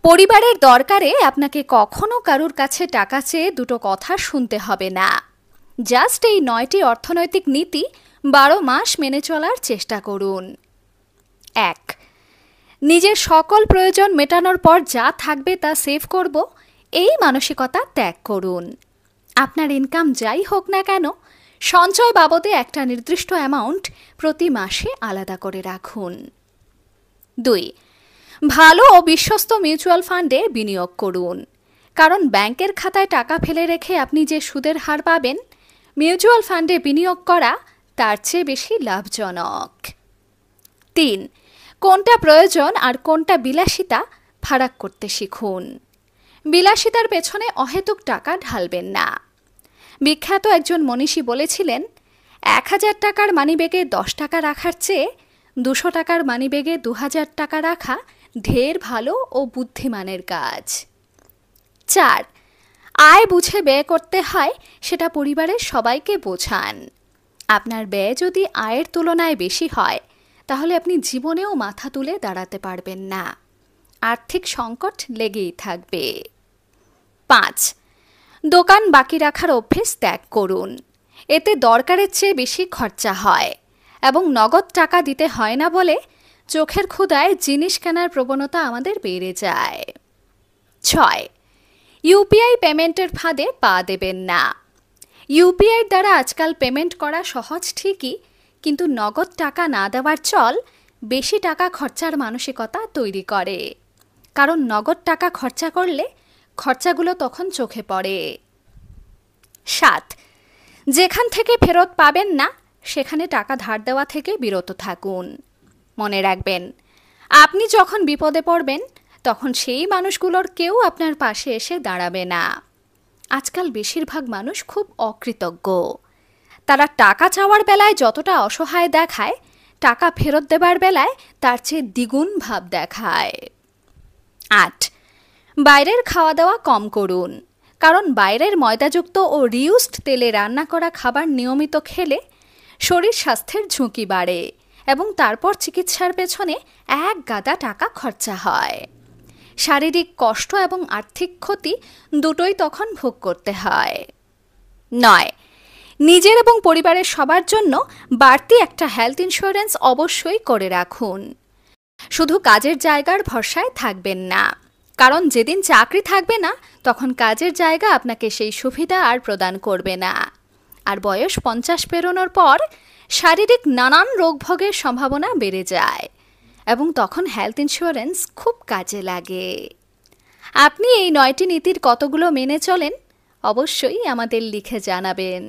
পরিবারের দরকারে আপনাকে কখনো কারুর কাছে টাকা চেয়ে দুটো কথা শুনতে হবে না। জাস্ট এই ৯টি অর্থনৈতিক নীতি ১২ মাস মেনে চলার চেষ্টা করুন। ১. নিজের সকল প্রয়োজন মেটানোর পর যা থাকবে তা সেভ করব, এই মানসিকতা ত্যাগ করুন। আপনার ইনকাম যাই হোক না কেন, সঞ্চয় বাবদে একটা নির্দিষ্ট অ্যামাউন্ট প্রতি মাসে আলাদা করে রাখুন। ২. ভালো ও বিশ্বস্ত মিউচুয়াল ফান্ডে বিনিয়োগ করুন, কারণ ব্যাংকের খাতায় টাকা ফেলে রেখে আপনি যে সুদের হার পাবেন, মিউচুয়াল ফান্ডে বিনিয়োগ করা তার চেয়ে বেশি লাভজনক। ৩. কোনটা প্রয়োজন আর কোনটা বিলাসিতা ফারাক করতে শিখুন। বিলাসিতার পেছনে অহেতুক টাকা ঢালবেন না। বিখ্যাত একজন মনীষী বলেছিলেন, ১,০০০ টাকার মানিব্যাগে ১০ টাকা রাখার চেয়ে ২০০ টাকার মানিব্যাগে ২,০০০ টাকা রাখা ঢের ভালো ও বুদ্ধিমানের কাজ। ৪. আয় বুঝে ব্যয় করতে হয়, সেটা পরিবারের সবাইকে বোঝান। আপনার ব্যয় যদি আয়ের তুলনায় বেশি হয়, তাহলে আপনি জীবনেও মাথা তুলে দাঁড়াতে পারবেন না। আর্থিক সংকট লেগেই থাকবে। ৫. দোকান বাকি রাখার অভ্যেস ত্যাগ করুন। এতে দরকারের চেয়ে বেশি খরচা হয় এবং নগদ টাকা দিতে হয় না বলে চোখের ক্ষুধায় জিনিস কেনার প্রবণতা আমাদের বেড়ে যায়। ৬. ইউপিআই পেমেন্টের ফাঁদে পা দেবেন না। ইউপিআইয়ের দ্বারা আজকাল পেমেন্ট করা সহজ ঠিকই, কিন্তু নগদ টাকা না দেওয়ার চল বেশি টাকা খরচার মানসিকতা তৈরি করে। কারণ নগদ টাকা খরচা করলে খরচাগুলো তখন চোখে পড়ে। ৭. যেখান থেকে ফেরত পাবেন না, সেখানে টাকা ধার দেওয়া থেকে বিরত থাকুন। মনে রাখবেন, আপনি যখন বিপদে পড়বেন, তখন সেই মানুষগুলোর কেউ আপনার পাশে এসে দাঁড়াবে না। আজকাল বেশিরভাগ মানুষ খুব অকৃতজ্ঞ। তারা টাকা চাওয়ার বেলায় যতটা অসহায় দেখায়, টাকা ফেরত দেবার বেলায় তার চেয়ে দ্বিগুণ ভাব দেখায়। ৮. বাইরের খাওয়া দাওয়া কম করুন, কারণ বাইরের ময়দাযুক্ত ও রিউজড তেলে রান্না করা খাবার নিয়মিত খেলে শরীর স্বাস্থ্যের ঝুঁকি বাড়ে এবং তারপর চিকিৎসার পেছনে এক গাদা টাকা খরচা হয়। শারীরিক কষ্ট এবং আর্থিক ক্ষতি দুটোই তখন ভোগ করতে হয়। ৯. নিজের এবং পরিবারের সবার জন্য বাড়তি একটা হেলথ ইন্স্যুরেন্স অবশ্যই করে রাখুন। শুধু কাজের জায়গার ভরসায় থাকবেন না, কারণ যেদিন চাকরি থাকবে না, তখন কাজের জায়গা আপনাকে সেই সুবিধা আর প্রদান করবে না। আর বয়স ৫০ পেরোনোর পর শারীরিক নানান রোগভোগের সম্ভাবনা বেড়ে যায় এবং তখন হেলথ ইন্স্যুরেন্স খুব কাজে লাগে। আপনি এই ৯টি নীতির কতগুলো মেনে চলেন, অবশ্যই আমাদের লিখে জানাবেন।